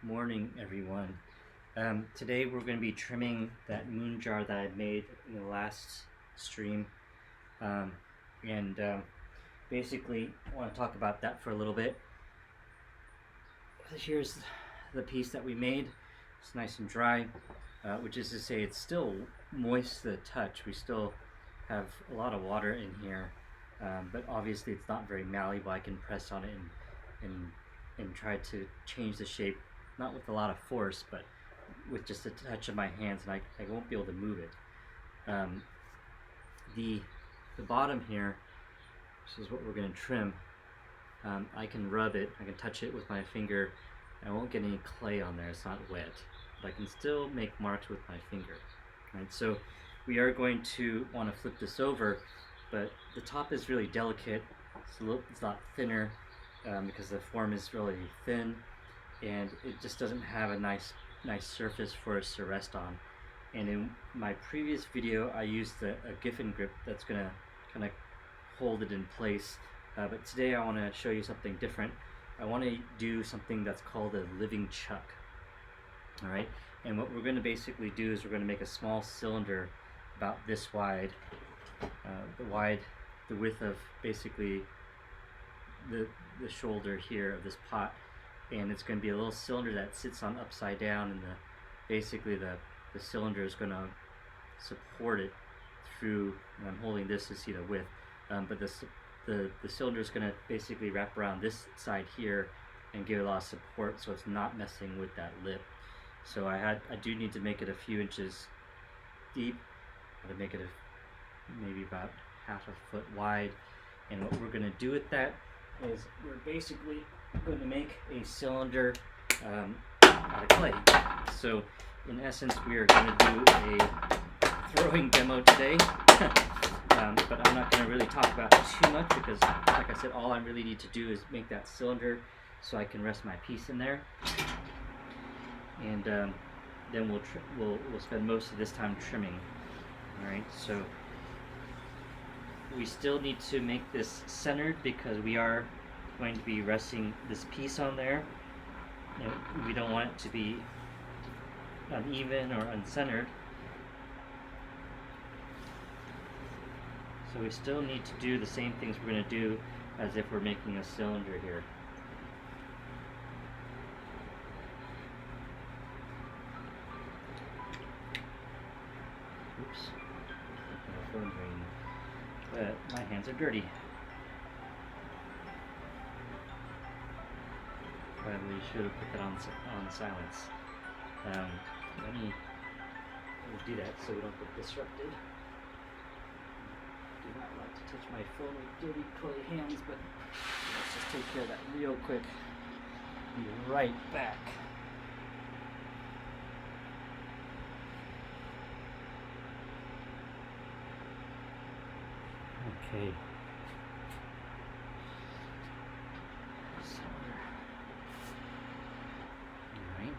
Morning, everyone. Today we're going to be trimming that moonjar that I made in the last stream, um, and basically I want to talk about that for a little bit. Here's the piece that we made. It's nice and dry, which is to say it's still moist to the touch. We still have a lot of water in here, but obviously it's not very malleable. I can press on it and and try to change the shape, not with a lot of force, but with just a touch of my hands, and I won't be able to move it. Um, the bottom here, this is what we're going to trim. I can rub it, I can touch it with my finger. I won't get any clay on there, it's not wet, but I can still make marks with my finger. Right, so we are going to want to flip this over, but the top is really delicate. It's a lot thinner because the form is really thin, and it just doesn't have a nice surface for us to rest on. And in my previous video, I used a Giffen grip that's going to kind of hold it in place. But today I want to show you something different. I want to do something that's called a living chuck. All right, and what we're going to basically do is we're going to make a small cylinder about this wide, the width of basically the shoulder here of this pot, and it's going to be a little cylinder that sits on upside down, and basically the cylinder is going to support it through, and I'm holding this to see the width, but the cylinder is going to basically wrap around this side here and give it a lot of support so it's not messing with that lip. So I do need to make it a few inches deep, to make it maybe about half a foot wide. And what we're going to do with that is we're basically going to make a cylinder out of clay. So in essence, we are going to do a throwing demo today. But I'm not going to really talk about it too much because, like I said, all I really need to do is make that cylinder so I can rest my piece in there. And then we'll spend most of this time trimming. All right, so we still need to make this centered because we are going to be resting this piece on there. And we don't want it to be uneven or uncentered. So we still need to do the same things we're going to do as if we're making a cylinder here. Oops, my phone's ringing. But my hands are dirty. Probably should have put that on silence. Let me do that so we don't get disrupted. Do not like to touch my phone with dirty clay hands, but let's just take care of that real quick. Be right back. Okay. All right.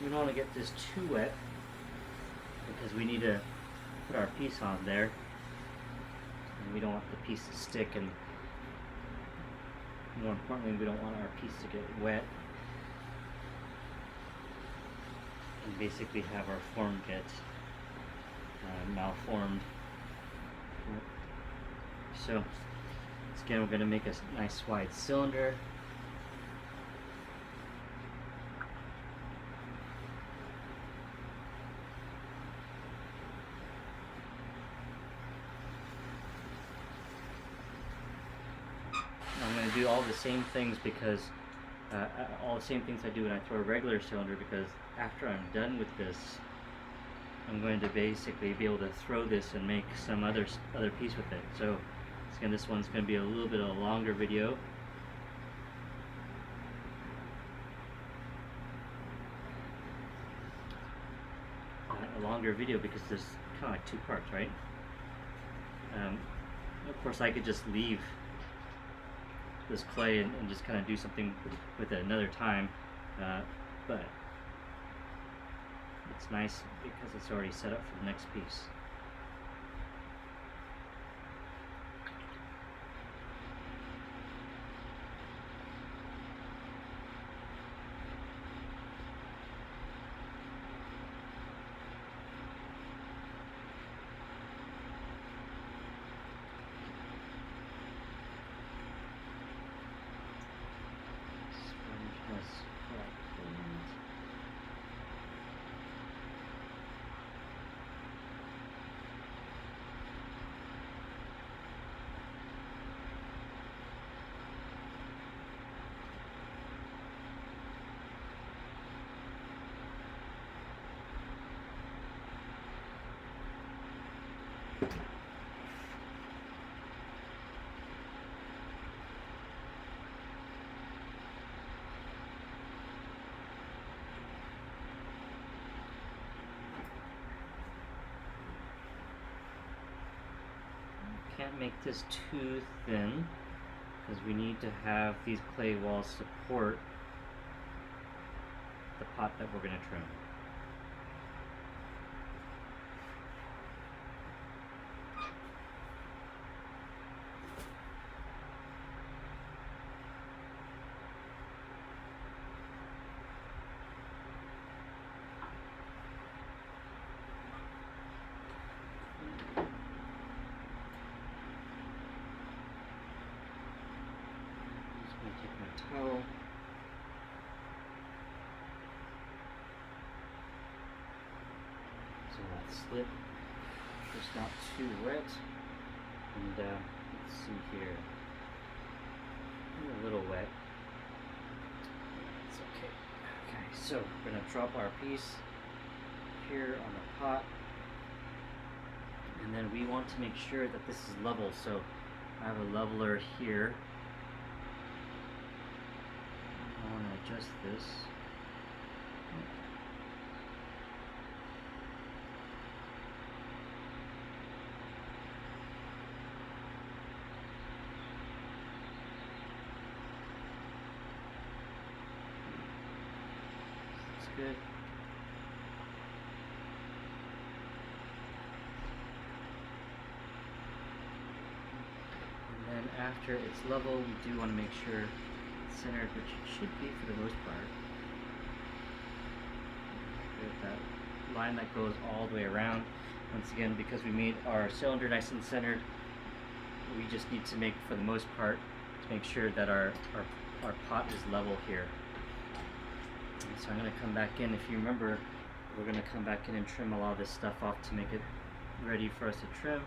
We don't want to get this too wet because we need to put our piece on there, and we don't want the piece to stick, and more importantly, we don't want our piece to get wet and basically have our form get malformed. So again, we're going to make a nice wide cylinder. I'm going to do all the same things because all the same things I do when I throw a regular cylinder, because after I'm done with this, I'm going to basically be able to throw this and make some other piece with it. So again, this one's going to be a little bit of a longer video. Because there's kind of like two parts, right? Of course, I could just leave this clay and just kind of do something with it another time, but it's nice because it's already set up for the next piece. Can't make this too thin because we need to have these clay walls support the pot that we're going to trim. Take my towel. So that slit is not too wet. And let's see here. A little wet. It's okay. Okay, so we're going to drop our piece here on the pot. And then we want to make sure that this is level. So I have a leveler here. I want to adjust this. That's good. And then after it's level, we do want to make sure centered, which it should be for the most part. With that line that goes all the way around. Once again, because we made our cylinder nice and centered, we just need to make, for the most part, to make sure that our pot is level here. And so I'm going to come back in. If you remember, we're going to come back in and trim a lot of this stuff off to make it ready for us to trim.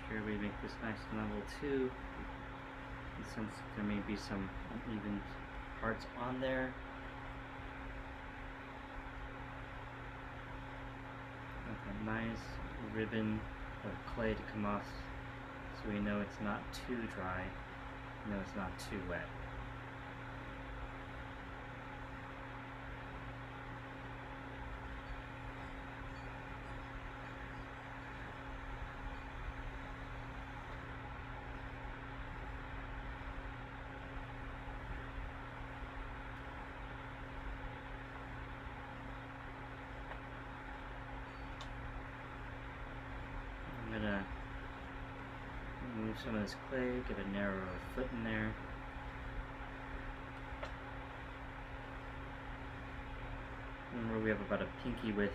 Sure we make this nice and level too, and since there may be some uneven parts on there, like a nice ribbon of clay to come off so we know it's not too dry, we know it's not too wet. I'm gonna remove some of this clay, get a narrower foot in there. Remember, we have about a pinky width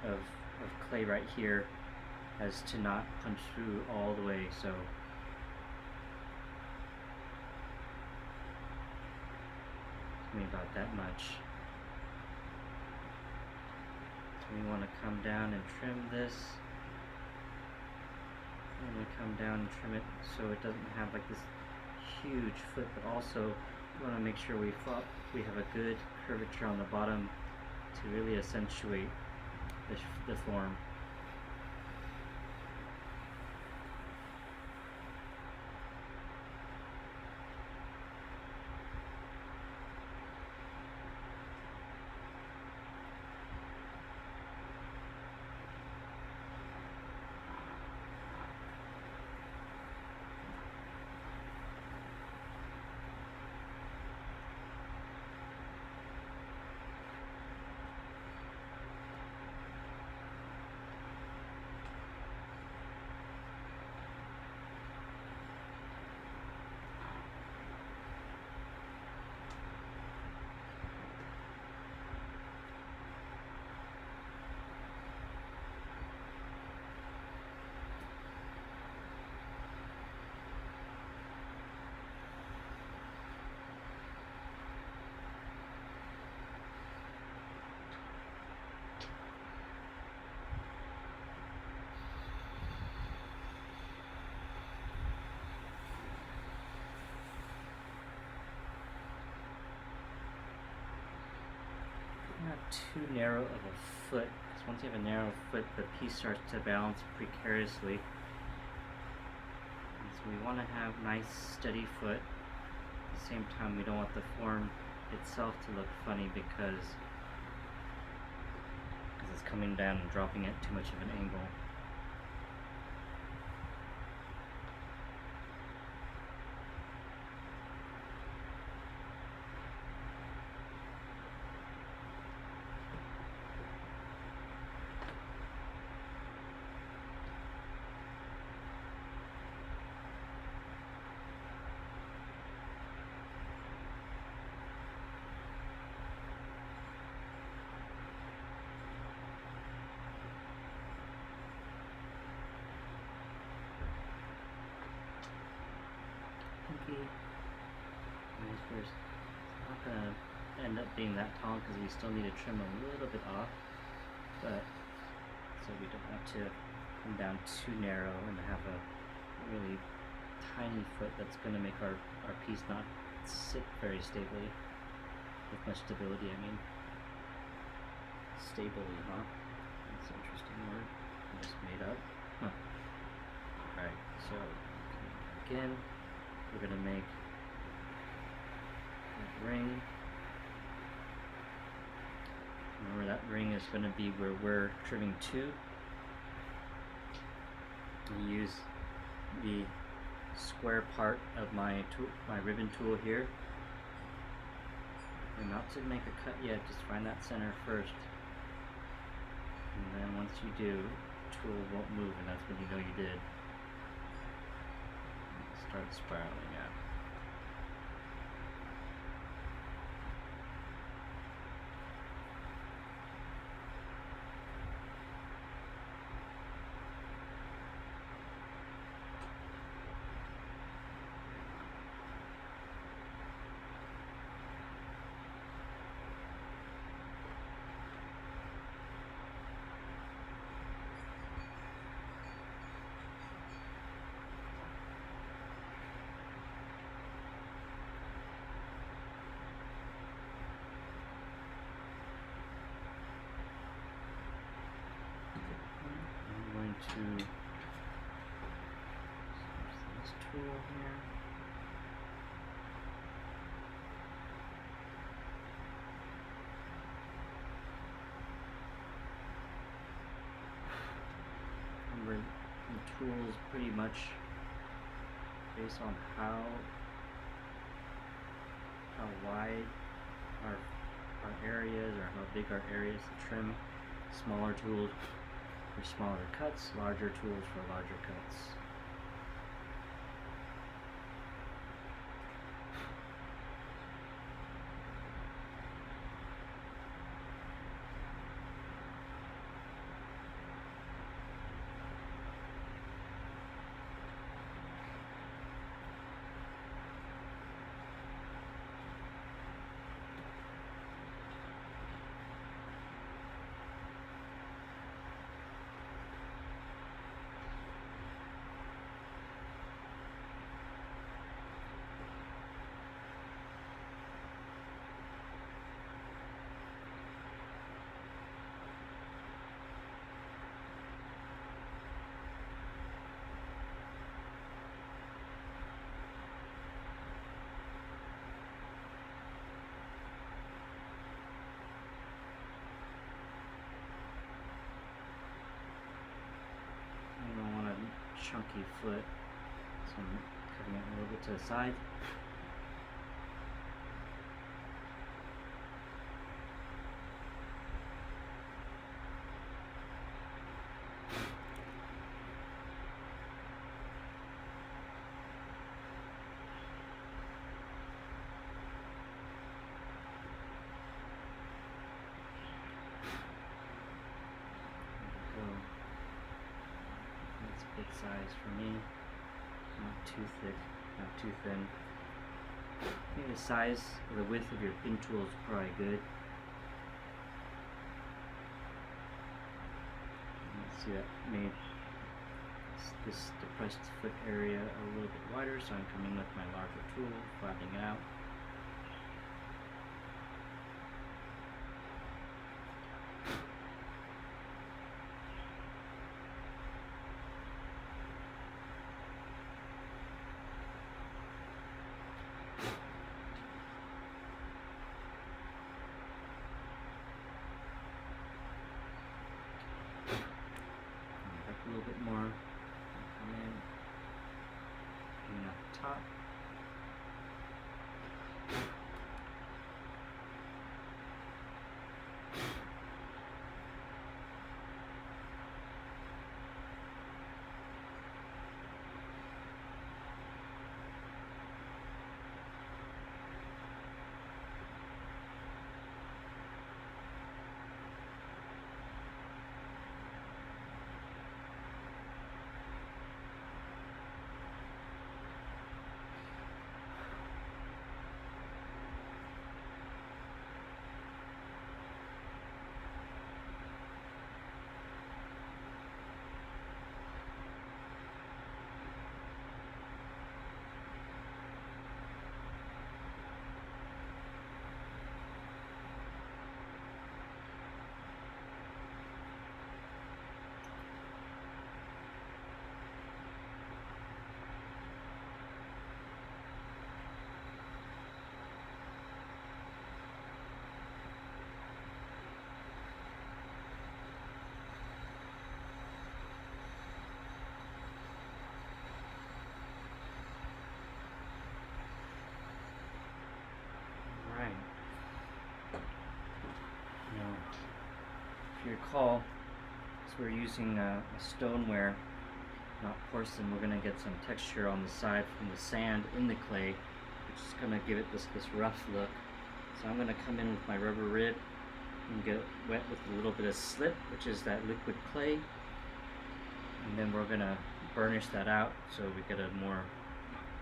of clay right here, as to not punch through all the way, so it's gonna be about that much. So we want to come down and trim this. I'm going to come down and trim it so it doesn't have like this huge foot, but also we want to make sure we have a good curvature on the bottom to really accentuate the form. Not too narrow of a foot, because once you have a narrow foot, the piece starts to balance precariously. And so we want to have nice, steady foot. At the same time, we don't want the form itself to look funny because it's coming down and dropping at too much of an angle. It's not going to end up being that tall because we still need to trim a little bit off, but so we don't have to come down too narrow and have a really tiny foot that's going to make our piece not sit very stably, with much stability, I mean. Stably, huh? That's an interesting word I just made up. Huh. Alright, so again, we're going to make that ring. Remember, that ring is going to be where we're trimming to. I use the square part of my ribbon tool here. And not to make a cut yet, just find that center first. And then once you do, the tool won't move, and that's when you know you did. Start spiraling out. To this tool here. Remember, the tool is pretty much based on how wide our areas, or how big our areas to trim. Smaller tools for smaller cuts, larger tools for larger cuts. chunky foot, so I'm cutting it a little bit to the side. That's a good size for me. Not too thick, not too thin. I think the size or the width of your pin tool is probably good. Let's see, that made this depressed foot area a little bit wider, so I'm coming with my larger tool, flattening it out. A little bit more. Come in at the top. If you recall, because we're using a stoneware, not porcelain, we're going to get some texture on the side from the sand in the clay, which is going to give it this rough look. So I'm going to come in with my rubber rib and get wet with a little bit of slip, which is that liquid clay, and then we're going to burnish that out so we get a more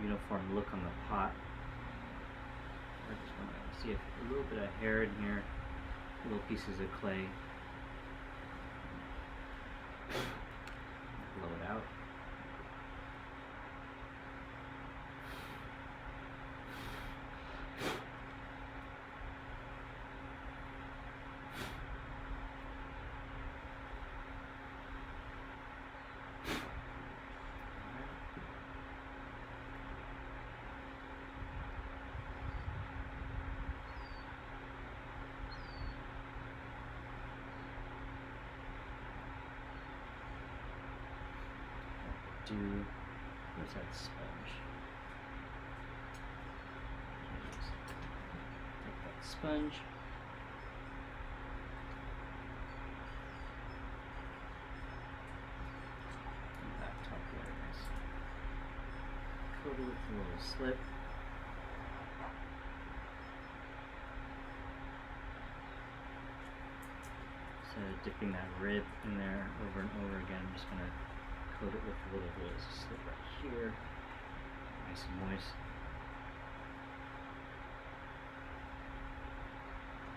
uniform look on the pot. I just want to see a little bit of hair in here, little pieces of clay. Blow it out. Where's that sponge? Take that sponge. And that top layer is coated with a little slip. Instead of dipping that rib in there over and over again, I'm just going to coat it with a little bit of slip right here, nice and moist,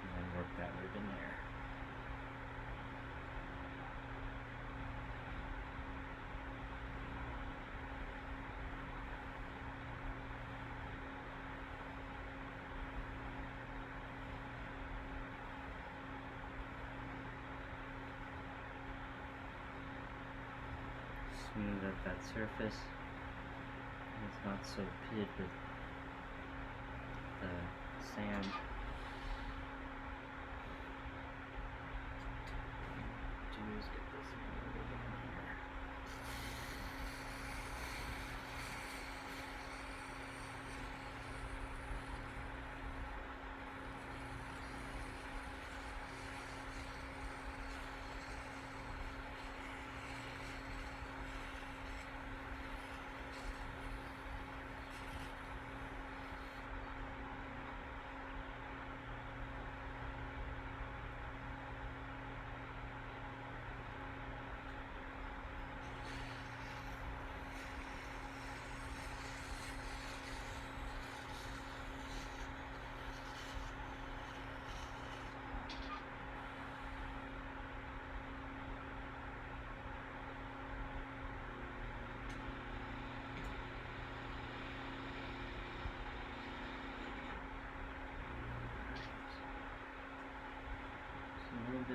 and then work that rib in there. Smooth up that surface. It's not so pitted with the sand. Do is get this a little bit down here.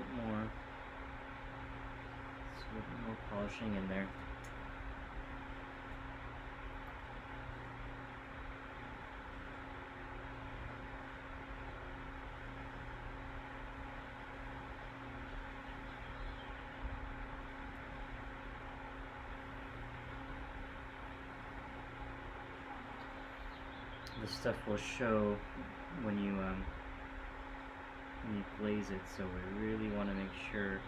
bit more. Just a little bit more polishing in there. This stuff will show when you glaze it, so we really want to make sure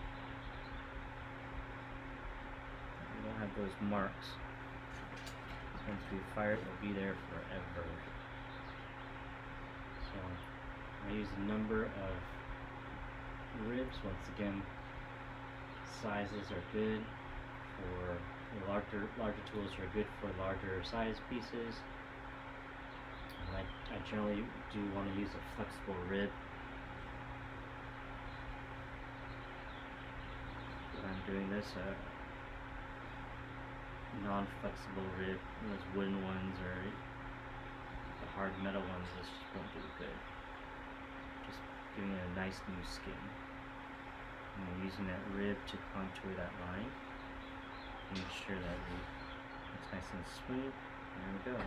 that we don't have those marks. Once we fire it, it'll be there forever. So I use a number of ribs. Once again, sizes are good for larger tools are good for larger size pieces. I generally do want to use a flexible rib. When I'm doing this, non-flexible rib, those wooden ones or the hard metal ones, this just won't do good. Just giving it a nice new skin. And we're using that rib to contour that line. Make sure that it's nice and smooth. There we go.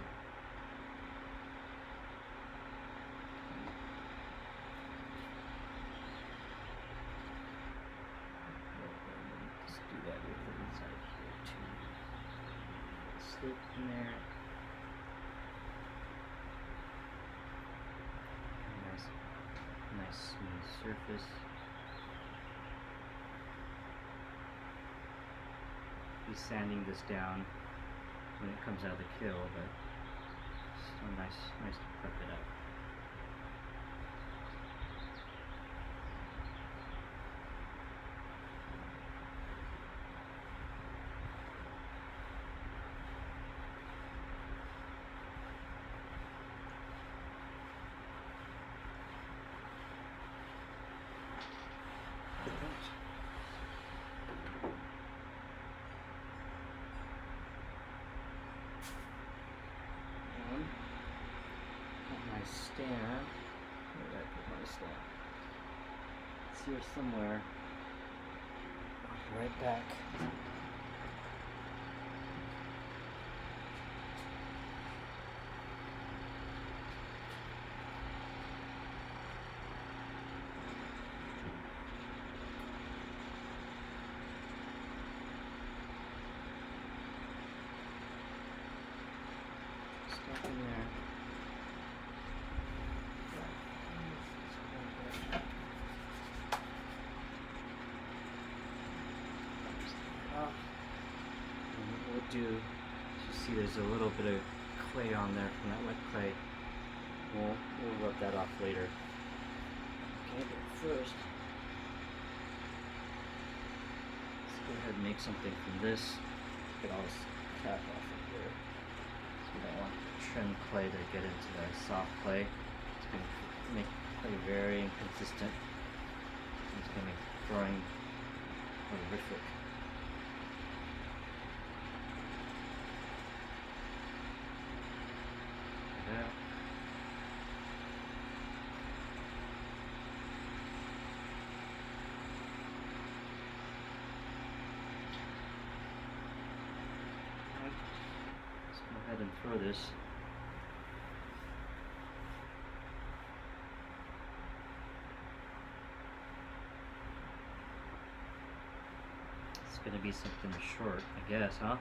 Slip in there. Nice smooth surface. Be sanding this down when it comes out of the kiln, but still nice to prep it up. Stand. Where did I put my stand? It's here somewhere. I'll be right back. Stuff in there. Do you see there's a little bit of clay on there from that wet clay. We'll rub that off later. Okay, but first let's go ahead and make something from this. Get all this cap off of here. So we don't want trim clay to get into the soft clay. It's going to make clay very inconsistent. It's going to make drawing horrific. Let's go ahead and throw this. It's going to be something short, I guess, huh?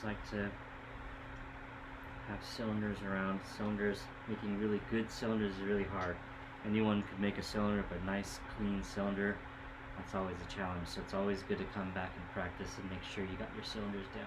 Like to have cylinders around. Making really good cylinders is really hard. Anyone could make a cylinder, but nice clean cylinder, that's always a challenge. So it's always good to come back and practice and make sure you got your cylinders down.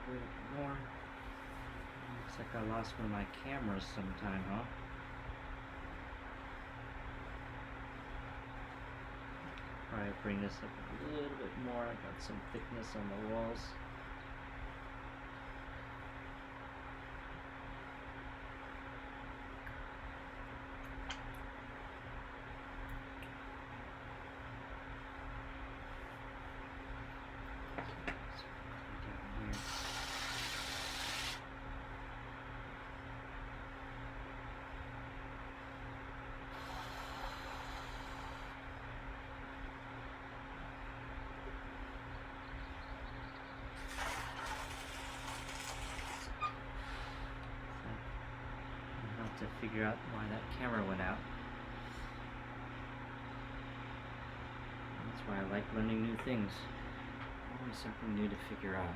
a little bit more. Looks like I lost one of my cameras sometime, huh? Probably bring this up a little bit more. I got some thickness on the walls. To figure out why that camera went out. That's why I like learning new things. Always something new to figure out.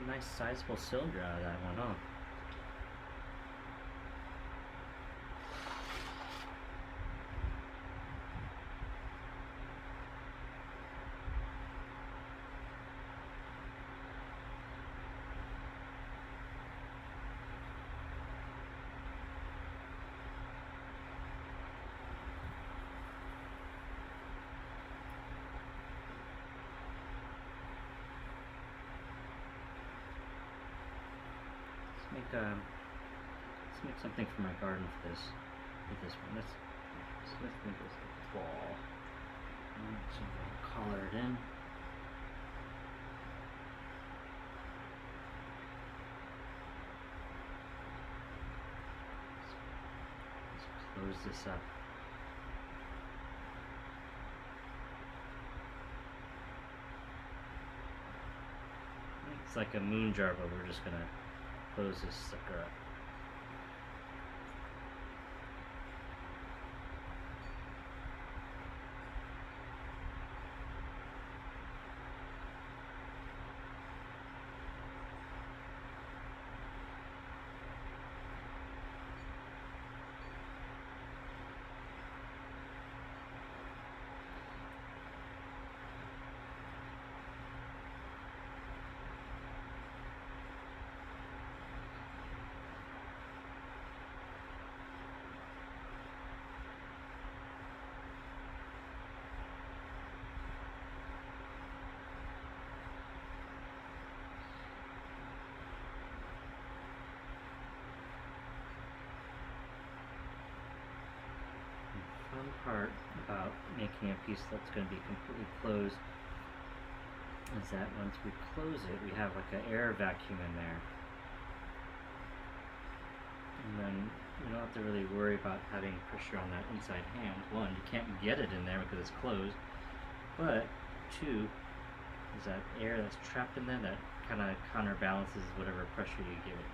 Nice sizable cylinder out of that one, huh? Let's make something for my garden for this. With this one, let's make this a ball. So we'll collar it in. Let's close this up. It's like a moonjar, but we're just gonna close this sucker up. Fun part about making a piece that's going to be completely closed is that once we close it, we have like an air vacuum in there. And then you don't have to really worry about having pressure on that inside hand. One, you can't get it in there because it's closed. But two, is that air that's trapped in there that kind of counterbalances whatever pressure you give it.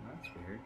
That's weird.